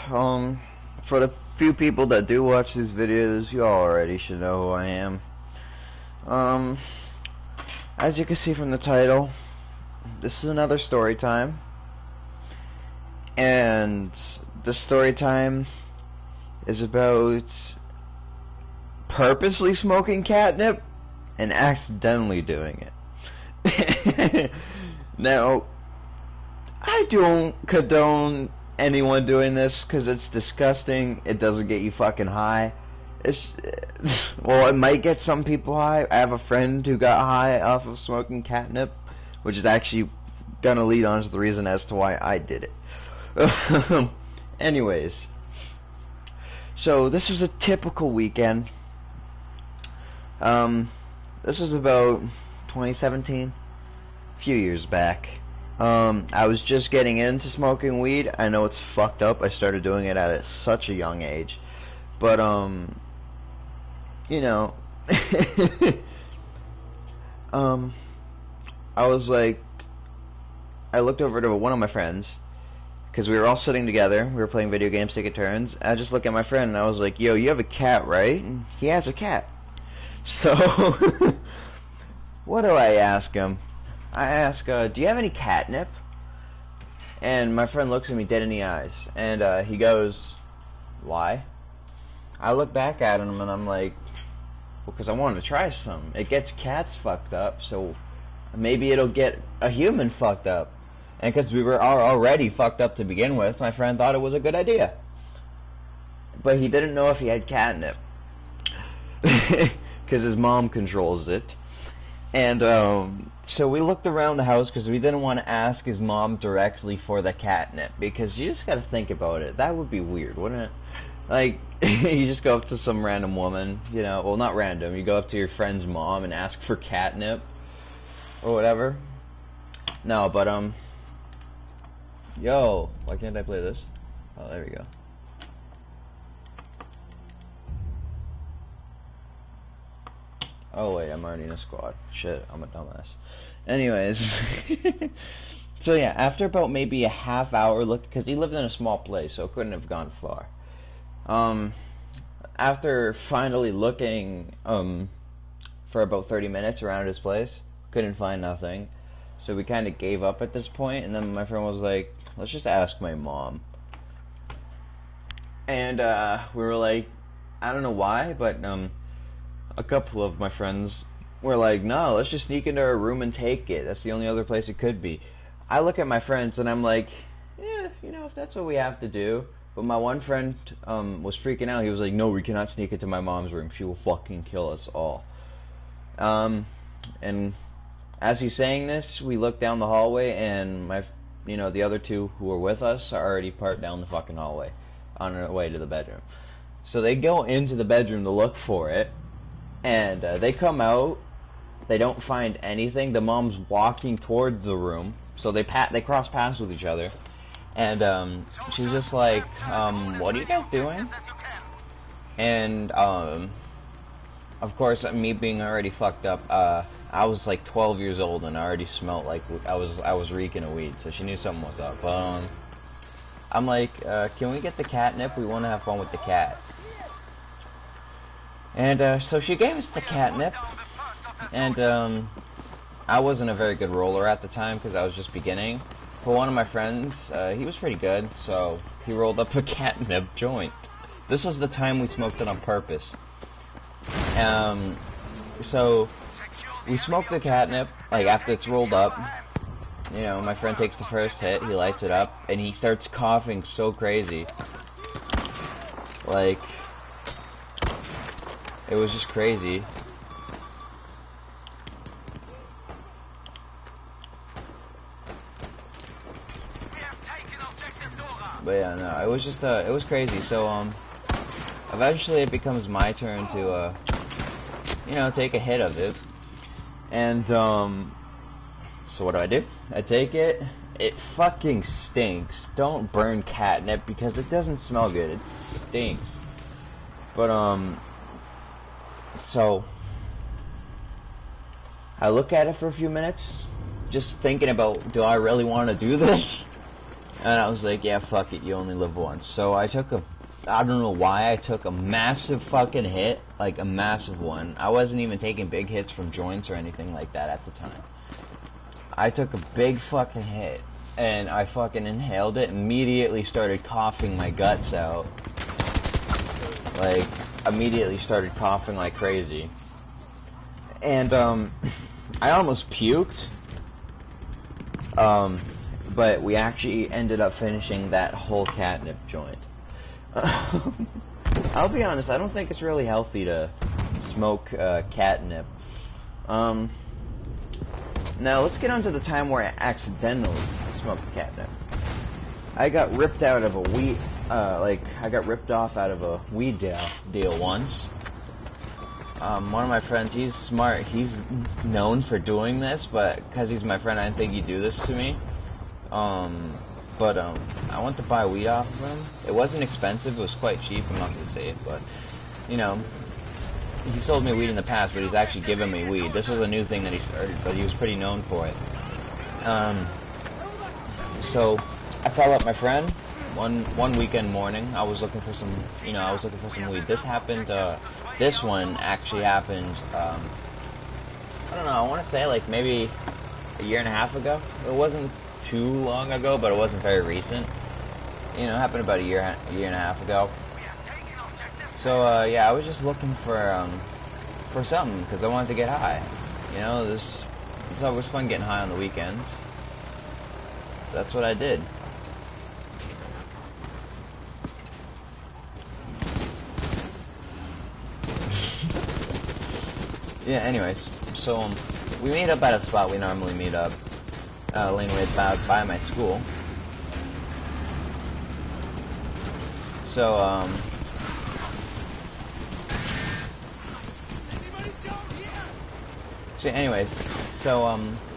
For the few people that do watch these videos, you already should know who I am. As you can see from the title, this is another story time. And the story time is about purposely smoking catnip and accidentally doing it. Now, I don't condone anyone doing this because it's disgusting. It doesn't get you fucking high. Well, it might get some people high. I have a friend who got high off of smoking catnip, which is actually gonna lead on to the reason as to why I did it. Anyways, so this was a typical weekend. This was about 2017, a few years back. I was just getting into smoking weed. I know it's fucked up. I started doing it at such a young age. But, you know, I was like, I looked over to one of my friends, because we were all sitting together. We were playing video games, taking turns. I just looked at my friend and I was like, yo, you have a cat, right? And he has a cat. So, what do I ask him? I ask, do you have any catnip? And my friend looks at me dead in the eyes, and he goes, why? I look back at him and I'm like, well, because I wanted to try some. It gets cats fucked up, so maybe it'll get a human fucked up. And because we were already fucked up to begin with, my friend thought it was a good idea. But he didn't know if he had catnip. Because his mom controls it. And so we looked around the house because we didn't want to ask his mom directly for the catnip, because you just gotta think about it. That would be weird, wouldn't it? Like, you just go up to some random woman, you know, well, not random, you go up to your friend's mom and ask for catnip or whatever. No, but yo, why can't I play this? Oh, there we go. Oh wait, I'm already in a squad. Shit, I'm a dumbass. Anyways, so yeah, after about maybe a half hour look, because he lived in a small place, so it couldn't have gone far. After finally looking for about 30 minutes around his place, couldn't find nothing. So we kind of gave up at this point, and then my friend was like, let's just ask my mom. And we were like, I don't know why, but a couple of my friends were like, no, let's just sneak into her room and take it. That's the only other place it could be. I look at my friends and I'm like, yeah, you know, if that's what we have to do. But my one friend was freaking out. He was like, no, we cannot sneak into my mom's room. She will fucking kill us all. And as he's saying this, we look down the hallway, and the other two who were with us are already parked down the fucking hallway on their way to the bedroom. So they go into the bedroom to look for it. And they come out, they don't find anything. The mom's walking towards the room, so they cross paths with each other. And she's just like, what are you guys doing? And of course, me being already fucked up, I was like 12 years old and I already smelled like I was reeking of weed, so she knew something was up. I'm like, can we get the catnip? We want to have fun with the cat. And so she gave us the catnip, and I wasn't a very good roller at the time because I was just beginning. But one of my friends, he was pretty good, so he rolled up a catnip joint. This was the time we smoked it on purpose. So we smoked the catnip, like after it's rolled up. You know, my friend takes the first hit, he lights it up, and he starts coughing so crazy. Like, it was just crazy. But yeah, no, it was just, it was crazy. So, eventually it becomes my turn to, you know, take a hit of it. And, so what do? I take it. It fucking stinks. Don't burn catnip because it doesn't smell good. It stinks. But, so I look at it for a few minutes, just thinking about, do I really want to do this? And I was like, yeah, fuck it, you only live once. So I took I don't know why, I took a massive fucking hit, like a massive one. I wasn't even taking big hits from joints or anything like that at the time. I took a big fucking hit, and I fucking inhaled it, immediately started coughing my guts out. Like, immediately started coughing like crazy. And, I almost puked. But we actually ended up finishing that whole catnip joint. I'll be honest, I don't think it's really healthy to smoke catnip. Now let's get on to the time where I accidentally smoked catnip. I got ripped out of a weed, I got ripped off out of a weed deal once. One of my friends, he's smart, he's known for doing this, but because he's my friend, I didn't think he'd do this to me. I went to buy weed off of him. It wasn't expensive, it was quite cheap, I'm not gonna say it, but, you know, he sold me weed in the past, but he's actually given me weed. This was a new thing that he started, but he was pretty known for it. So, I called up my friend, one weekend morning, I was looking for some, weed. This happened, this one actually happened, I don't know, I want to say like maybe a year and a half ago. It wasn't too long ago, but it wasn't very recent. You know, it happened about a year and a half ago. So, yeah, I was just looking for something, because I wanted to get high. You know, it's always fun getting high on the weekends. That's what I did. Yeah, anyways, so, we meet up at a spot we normally meet up. Laneway by my school. So,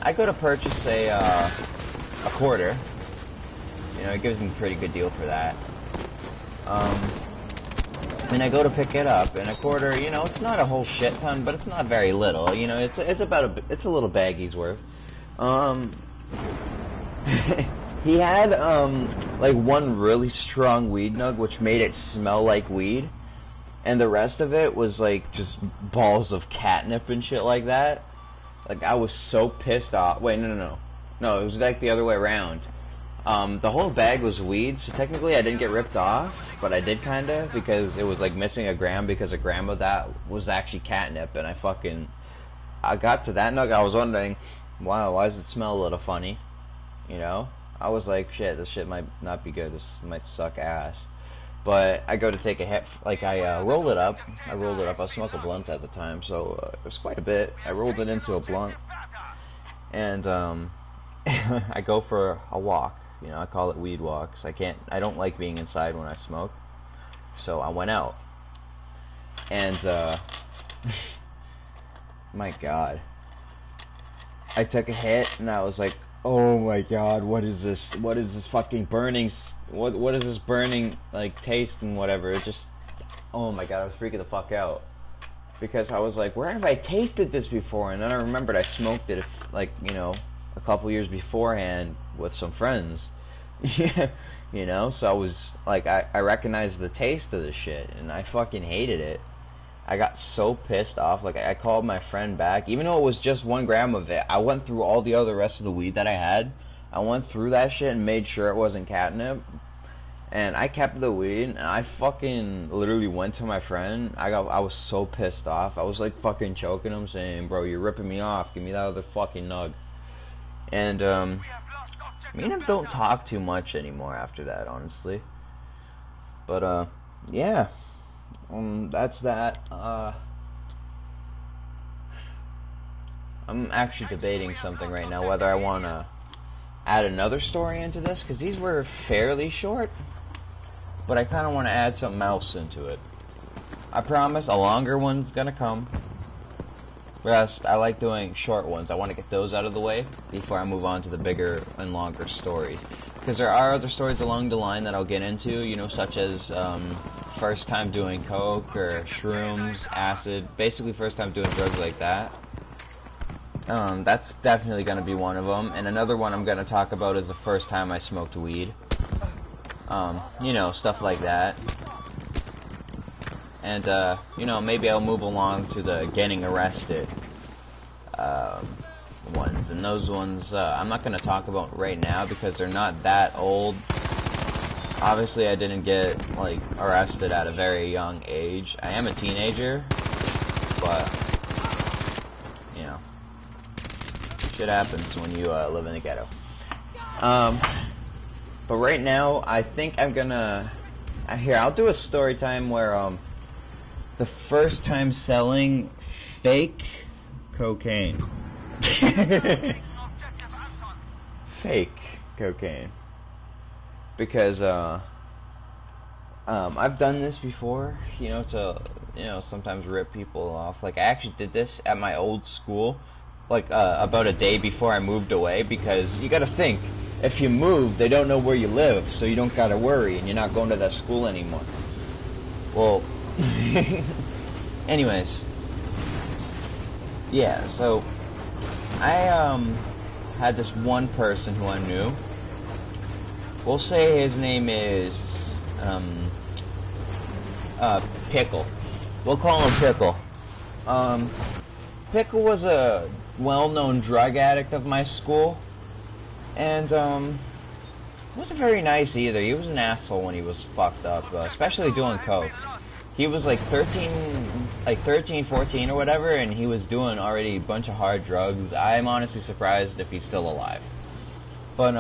I go to purchase a quarter. You know, it gives me a pretty good deal for that. And I go to pick it up, and a quarter, you know, it's not a whole shit ton, but it's not very little. You know, it's a little baggy's worth. He had, like one really strong weed nug, which made it smell like weed, and the rest of it was, like, just balls of catnip and shit like that. Like, I was so pissed off. Wait, no, it was, like, the other way around. The whole bag was weed, so technically I didn't get ripped off, but I did kinda, because it was, like, missing a gram, because a gram of that was actually catnip, and I got to that nug, I was wondering, wow, why does it smell a little funny? You know? I was like, shit, this shit might not be good, this might suck ass. But I go to take a hit, like, I rolled it up, I was smoking blunts at the time, so it was quite a bit. I rolled it into a blunt, and, I go for a walk, you know, I call it weed walks. I don't like being inside when I smoke, so I went out, and, my god, I took a hit, and I was like, oh my god, what is this fucking burning, what is this burning, like, taste and whatever. It just, oh my god, I was freaking the fuck out, because I was like, where have I tasted this before? And then I remembered I smoked it, like, you know, a couple years beforehand with some friends. You know, so I was like, I recognized the taste of this shit, and I fucking hated it. I got so pissed off, like, I called my friend back, even though it was just 1 gram of it. I went through all the other rest of the weed that I had. I went through that shit and made sure it wasn't catnip, and I kept the weed, and I fucking literally went to my friend. I was so pissed off. I was, like, fucking choking him, saying, bro, you're ripping me off, give me that other fucking nug. And, me and him don't talk too much anymore after that, honestly. But, yeah. That's that. I'm actually debating something right now, whether I want to add another story into this, because these were fairly short, but I kind of want to add something else into it. I promise a longer one's gonna come. Rest, I like doing short ones. I want to get those out of the way before I move on to the bigger and longer stories. Because there are other stories along the line that I'll get into, you know, such as, first time doing coke, or shrooms, acid, basically first time doing drugs like that. That's definitely going to be one of them. And another one I'm going to talk about is the first time I smoked weed. You know, stuff like that. And, you know, maybe I'll move along to the getting arrested ones. And those ones, I'm not going to talk about right now because they're not that old. Obviously, I didn't get, like, arrested at a very young age. I am a teenager, but, you know, shit happens when you live in the ghetto. But right now, I think I'm gonna... Here, I'll do a story time where, the first time selling fake cocaine. Fake cocaine. Because, I've done this before, you know, to, you know, sometimes rip people off. Like, I actually did this at my old school, like, about a day before I moved away, because you gotta think, if you move, they don't know where you live, so you don't gotta worry, and you're not going to that school anymore. Well, anyways, yeah, so, I, had this one person who I knew. We'll say his name is, Pickle. We'll call him Pickle. Pickle was a well-known drug addict of my school, and, wasn't very nice either. He was an asshole when he was fucked up, especially doing coke. He was like 13, 14 or whatever, and he was doing already a bunch of hard drugs. I'm honestly surprised if he's still alive. But,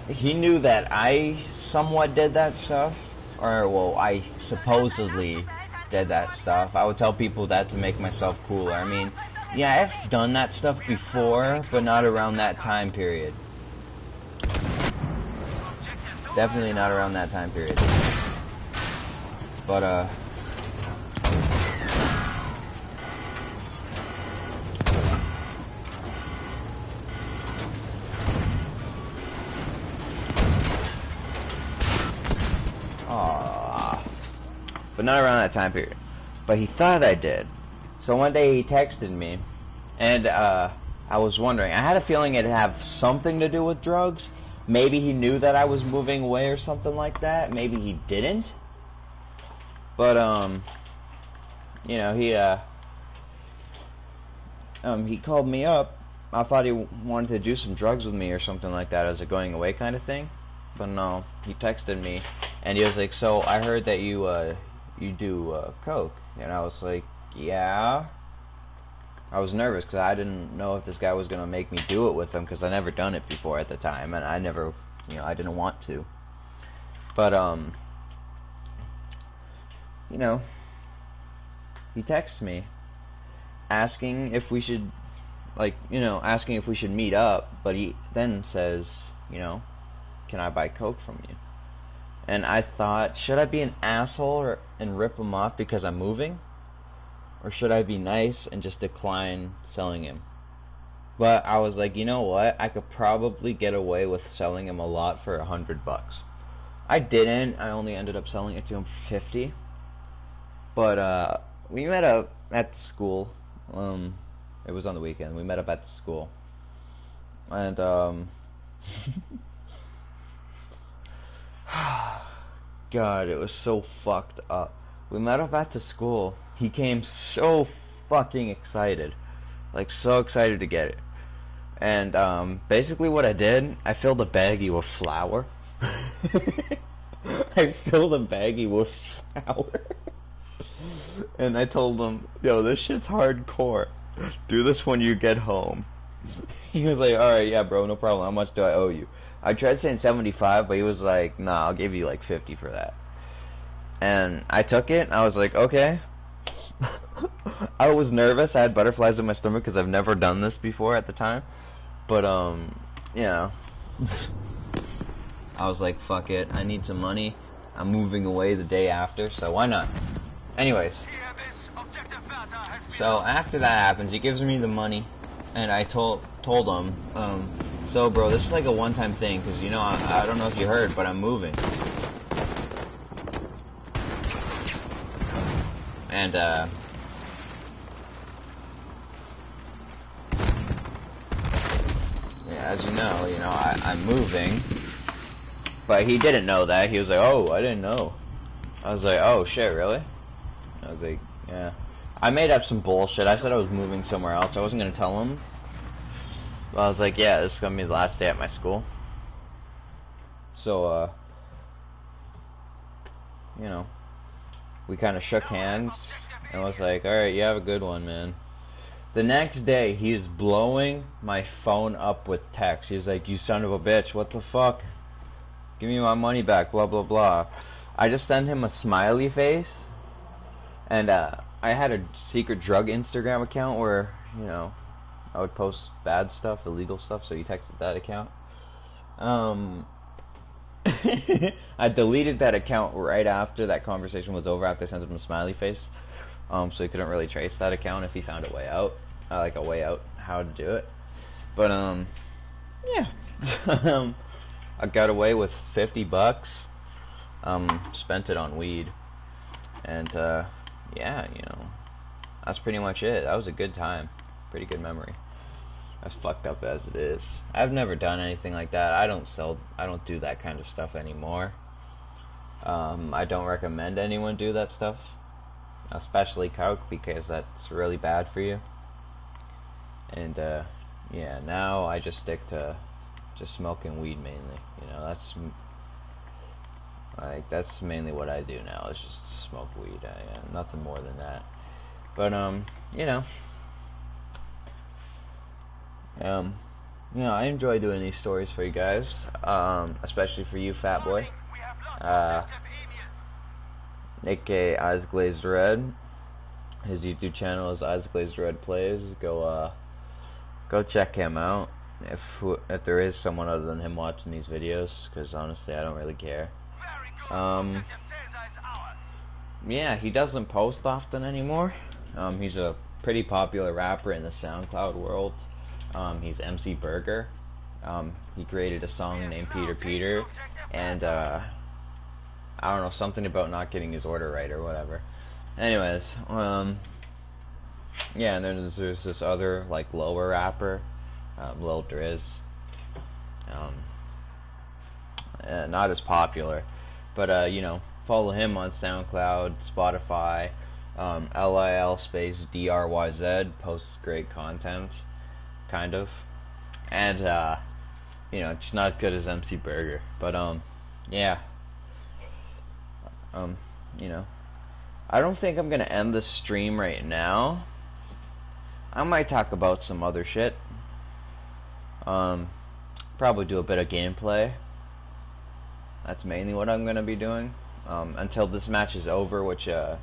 he knew that I somewhat did that stuff, or, well, I supposedly did that stuff. I would tell people that to make myself cooler. I mean, yeah, I've done that stuff before, but not around that time period. Definitely not around that time period. But, but not around that time period. But he thought I did. So one day he texted me, and I was wondering, I had a feeling it'd have something to do with drugs. Maybe he knew that I was moving away or something like that. Maybe he didn't. But, you know, he called me up. I thought he wanted to do some drugs with me or something like that as a going away kind of thing. But no, he texted me, and he was like, so I heard that you do, coke. And I was like, yeah. I was nervous because I didn't know if this guy was going to make me do it with him because I never done it before at the time, and I never, you know, I didn't want to. But, you know, he texts me asking if we should, like, you know, asking if we should meet up, but he then says, you know, can I buy coke from you? And I thought, should I be an asshole and rip him off because I'm moving? Or should I be nice and just decline selling him? But I was like, you know what? I could probably get away with selling him a lot for $100. I didn't. I only ended up selling it to him for $50. But we met up at school. It was on the weekend. We met up at the school. And God, it was so fucked up. We met up at the school. He came so fucking excited. Like, so excited to get it. And, basically what I did, I filled a baggie with flour. I filled a baggie with flour. And I told him, yo, this shit's hardcore. Do this when you get home. He was like, alright, yeah, bro, no problem. How much do I owe you? I tried saying 75, but he was like, nah, I'll give you like 50 for that. And I took it, I was like, okay. I was nervous, I had butterflies in my stomach because I've never done this before at the time. But, you know, I was like, fuck it, I need some money. I'm moving away the day after, so why not? Anyways, so after that happens, he gives me the money, and I told him, so bro, this is like a one-time thing, because, you know, I don't know if you heard, but I'm moving. And, as you know, I'm moving. But he didn't know that. He was like, oh, I didn't know. I was like, oh, shit, really? I was like, yeah. I made up some bullshit. I said I was moving somewhere else. I wasn't going to tell him. But I was like, yeah, this is going to be the last day at my school. So, we kind of shook hands. And was like, alright, you have a good one, man. The next day, he's blowing my phone up with texts. He's like, you son of a bitch, what the fuck? Give me my money back, blah, blah, blah. I just sent him a smiley face. And, I had a secret drug Instagram account where, I would post bad stuff, illegal stuff, so he texted that account. I deleted that account right after that conversation was over, after I sent him a smiley face. So he couldn't really trace that account if he found a way out. Like a way out, how to do it. But, yeah. I got away with 50 bucks. Spent it on weed. And, yeah, that's pretty much it. That was a good time. Pretty good memory. As fucked up as it is. I've never done anything like that. I don't do that kind of stuff anymore. I don't recommend anyone do that stuff. Especially coke, because that's really bad for you. And, yeah, now I just stick to just smoking weed mainly. That's mainly what I do now, is just smoke weed. Nothing more than that. But, I enjoy doing these stories for you guys, especially for you, Fat Boy. aka Eyes Glazed Red. His YouTube channel is Eyes Glazed Red Plays. Go check him out if there is someone other than him watching these videos, because honestly I don't really care. Yeah, he doesn't post often anymore. He's a pretty popular rapper in the SoundCloud world. He's MC Burger. He created a song named Peter Peter, and I don't know, something about not getting his order right or whatever. Anyways, yeah, and then there's this other, like, lower rapper, Lil Driz. Not as popular, but, follow him on SoundCloud, Spotify, LIL space DRYZ, posts great content, kind of, and, it's not as good as MC Burger, but, yeah, I don't think I'm gonna end the stream right now. I might talk about some other shit, probably do a bit of gameplay. That's mainly what I'm gonna be doing, until this match is over, which, I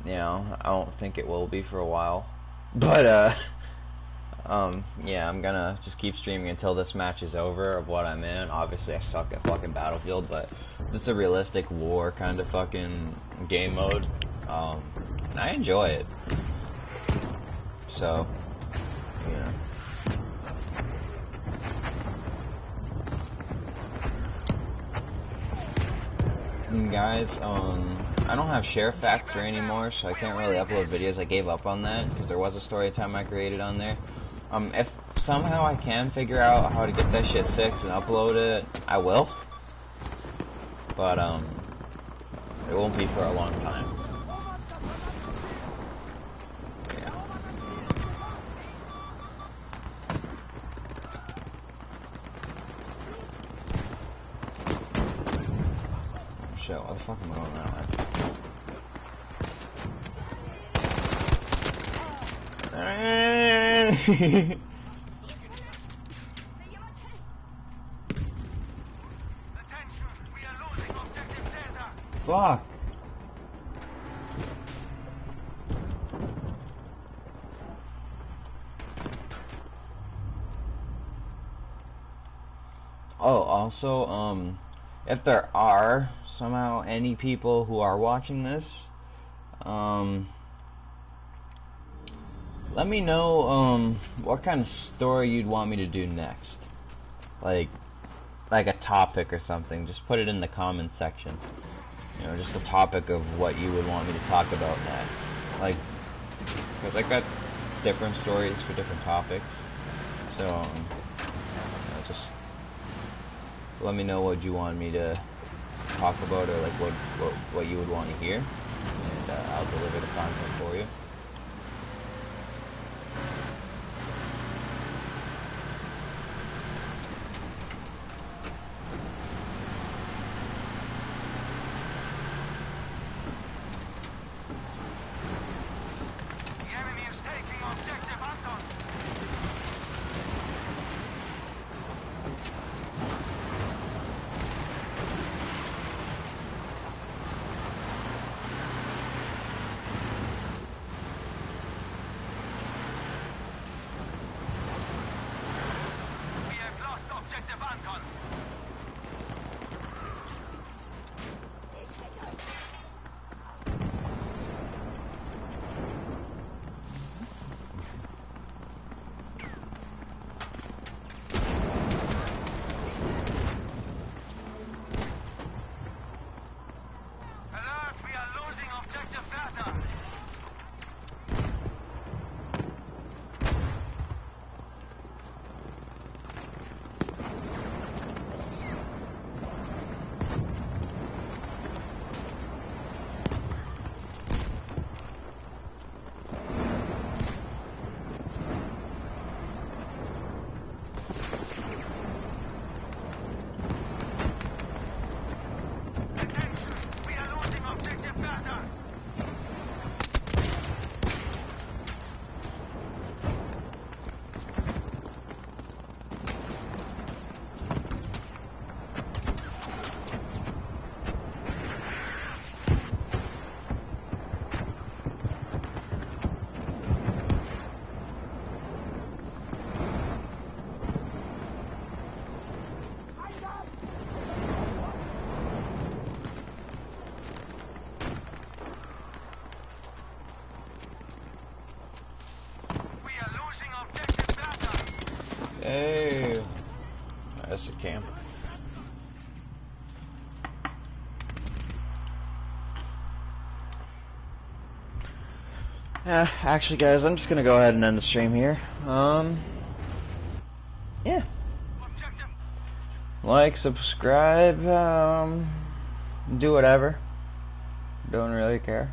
don't think it will be for a while, but, yeah, I'm gonna just keep streaming until this match is over of what I'm in. Obviously, I suck at fucking Battlefield, but this is a realistic war kind of fucking game mode, and I enjoy it. So, And guys, I don't have share factor anymore, so I can't really upload videos. I gave up on that because there was a story time I created on there. If somehow I can figure out how to get that shit fixed and upload it, I will. But it won't be for a long time. Yeah. Shit, what the fuck am I going that way? Fuck. Oh, also, if there are somehow any people who are watching this, let me know, what kind of story you'd want me to do next. Like a topic or something. Just put it in the comment section. Just a topic of what you would want me to talk about next. Like, because I got different stories for different topics. So, let me know what you want me to talk about, or like what you would want to hear, and I'll deliver the content for you. Hey, that's a camp. Actually, guys, I'm just gonna go ahead and end the stream here. Yeah. Like, subscribe, do whatever. Don't really care.